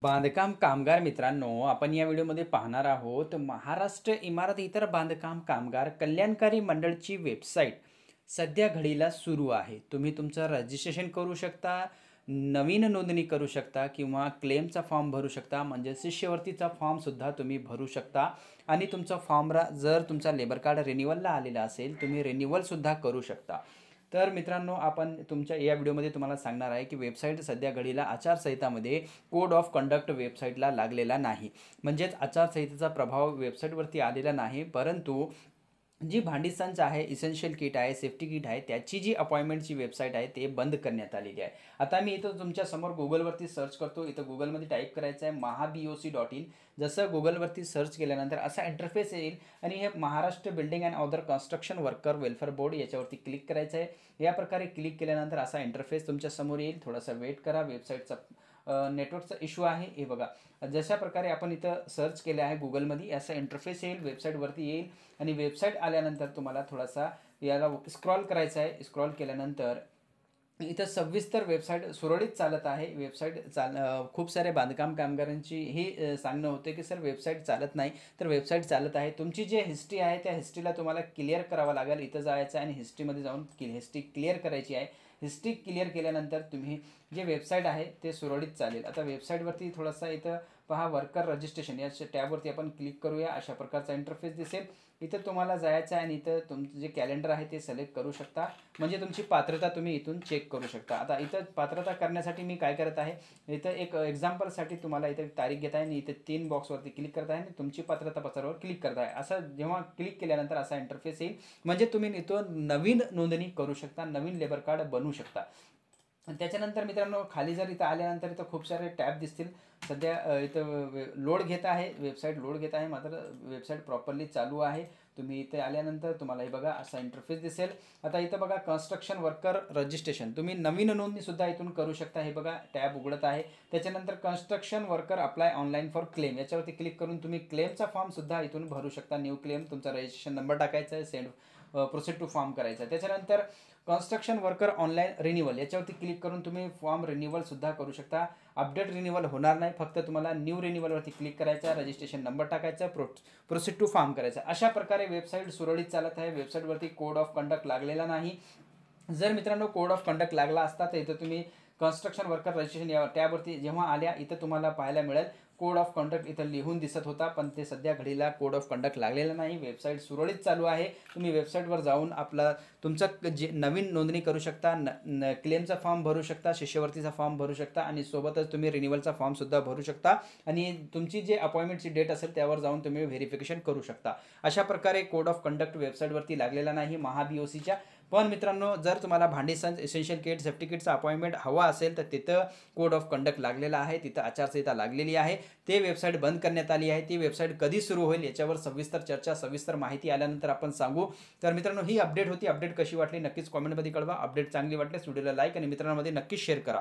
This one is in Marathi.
बांधकाम कामगार मित्रांनो, आपण या व्हिडिओमध्ये पाहणार आहोत महाराष्ट्र इमारत इतर बांधकाम कामगार कल्याणकारी मंडळची वेबसाईट सध्या घडीला सुरू आहे. तुम्ही तुमचं रजिस्ट्रेशन करू शकता, नवीन नोंदणी करू शकता किंवा क्लेमचा फॉर्म भरू शकता, म्हणजे शिष्यवृत्तीचा फॉर्मसुद्धा तुम्ही भरू शकता. आणि तुमचा जर तुमचा लेबर कार्ड रिन्युअलला आलेला असेल, तुम्ही रिन्युअलसुद्धा करू शकता. तर मित्रांनो, आपण तुमच्या या व्हिडिओमध्ये तुम्हाला सांगणार आहे की वेबसाईट सध्या घडीला आचारसंहितामध्ये कोड ऑफ कंडक्ट वेबसाईटला लागलेला नाही. म्हणजेच आचारसंहितेचा प्रभाव वेबसाईटवरती आलेला नाही, परंतु जी भांडी संच आहे, इसेन्शियल किट आहे, सेफ्टी किट आहे, त्याची जी अपॉइंटमेंटची वेबसाईट आहे ते बंद करण्यात आलेली आहे. आता मी इथं तुमच्यासमोर गुगलवरती सर्च करतो. इथं गुगलमध्ये टाईप करायचं आहे महाबीओसी.in. जसं गुगलवरती सर्च केल्यानंतर असा इंटरफेस येईल आणि हे Maharashtra building and other construction worker welfare board याच्यावरती क्लिक करायचं आहे. या प्रकारे क्लिक केल्यानंतर असा इंटरफेस तुमच्यासमोर येईल. थोडासा वेट करा. वेबसाईटचा नेटवर्कचा इश्यू आहे हे बघा. जशा प्रकारे आपण इथं सर्च केलं आहे गुगलमध्ये, असा इंटरफेस येईल, वेबसाईटवरती येईल. आणि वेबसाईट आल्यानंतर तुम्हाला थोडासा याला स्क्रॉल करायचा आहे. स्क्रॉल केल्यानंतर इथं सविस्तर वेबसाईट सुरळीत चालत आहे. खूप सारे बांधकाम कामगारांची हे सांगणं होते की सर वेबसाईट चालत नाही, तर वेबसाईट चालत आहे. तुमची जी हिस्ट्री आहे त्या हिस्ट्रीला तुम्हाला क्लिअर करावं लागेल. इथं जायचं आहे आणि हिस्ट्रीमध्ये जाऊन हिस्ट्री क्लिअर करायची आहे. हिस्ट्री क्लिअर केल्यानंतर तुम्ही जे वेबसाईट आहे ते सुरळीत चालेल. आता वेबसाईटवरती थोडासा इथं पहा, वर्कर रजिस्ट्रेशन या टॅबवरती आपण क्लिक करूया. अशा प्रकारचा इंटरफेस दिसेल. इथं तुम्हाला जायचं आहे आणि इथं तुमचं जे कॅलेंडर आहे ते सिलेक्ट करू शकता, म्हणजे तुमची पात्रता तुम्ही इथून चेक करू शकता. आता इथं पात्रता करण्यासाठी मी काय करत आहे, इथं एक एक्झाम्पलसाठी तुम्हाला इथं तारीख घेत आहे आणि इथे 3 बॉक्सवरती क्लिक करत आहे आणि तुमची पात्रता पत्रावर क्लिक करत आहे. असं जेव्हा क्लिक केल्यानंतर असा इंटरफेस येईल, म्हणजे तुम्ही इथून नवीन नोंदणी करू शकता, नवीन लेबर कार्ड बनवू शकता. त्याच्यानंतर मित्रांनो, खाली जर इथं आल्यानंतर इथं खूप सारे टॅब दिसतील. सध्या इथं लोड घेत आहे, वेबसाईट लोड घेत आहे, मात्र वेबसाईट प्रॉपरली चालू आहे. तुम्ही इथे आल्यानंतर तुम्हाला हे बघा असा इंटरफेस दिसेल. आता इथं बघा कन्स्ट्रक्शन वर्कर रजिस्ट्रेशन, तुम्ही नवीन नोंदणीसुद्धा इथून करू शकता. हे बघा टॅब उघडत आहे. त्याच्यानंतर construction worker apply online for claim याच्यावरती क्लिक करून तुम्ही क्लेमचा फॉर्मसुद्धा इथून भरू शकता. न्यू क्लेम, तुमचा रजिस्ट्रेशन नंबर टाकायचा आहे, सेंड प्रोसेड टू फॉर्म करायचा आहे. त्याच्यानंतर कन्स्ट्रक्शन वर्कर ऑनलाईन रिन्युअल याच्यावरती क्लिक करून तुम्ही फॉर्म रिन्युअलसुद्धा करू शकता. अपडेट रिन्युअल होणार नाही, फक्त तुम्हाला न्यू रिन्युअलवरती क्लिक करायचा, रजिस्ट्रेशन नंबर टाकायचा, प्रोसीड टू फॉर्म करायचा. अशा प्रकारे वेबसाईट सुरळीत चालत आहे. वेबसाईटवरती कोड ऑफ कंडक्ट लागलेला नाही. जर मित्रांनो कोड ऑफ कंडक्ट लागला असता तर इथं तुम्ही कन्स्ट्रक्शन वर्कर रजिस्ट्रेशन या टॅबवरती जेव्हा आल्या, इथं तुम्हाला पाहायला मिळेल कोड ऑफ कंडक्ट इथं लिहून दिसत होता, पण ते सध्या घडीला कोड ऑफ कंडक्ट लागलेला नाही. वेबसाईट सुरळीत चालू आहे. तुम्ही वेबसाईटवर जाऊन तुमचं जे नवीन नोंदणी करू शकता, क्लेमचा फॉर्म भरू शकता, शिष्यवृत्तीचा फॉर्म भरू शकता आणि सोबतच तुम्ही रिन्युअलचा फॉर्मसुद्धा भरू शकता. आणि तुमची जे अपॉइंटमेंटची डेट असेल त्यावर जाऊन तुम्ही व्हेरिफिकेशन करू शकता. अशा प्रकारे कोड ऑफ कंडक्ट वेबसाईटवरती लागलेला नाही महाबीओसीच्या. पण मित्रांनो, जर तुम्हाला भांडी संच, इसेन्शियल किट, सेफ्टी किटचा अपॉइंटमेंट हवा असेल तर तिथं कोड ऑफ कंडक्ट लागलेला आहे, तिथं आचारसंहिता लागलेली आहे. ते वेबसाईट बंद करण्यात आली आहे. ती वेबसाईट कधी सुरू होईल याच्यावर सविस्तर चर्चा, सविस्तर माहिती आल्यानंतर आपण सांगू. तर मित्रांनो, ही अपडेट होती. अपडेट कशी वाटली नक्कीच कॉमेंटमध्ये कळवा. अपडेट चांगली वाटल्यास व्हिडिओला लाईक आणि मित्रांमध्ये नक्कीच शेअर करा.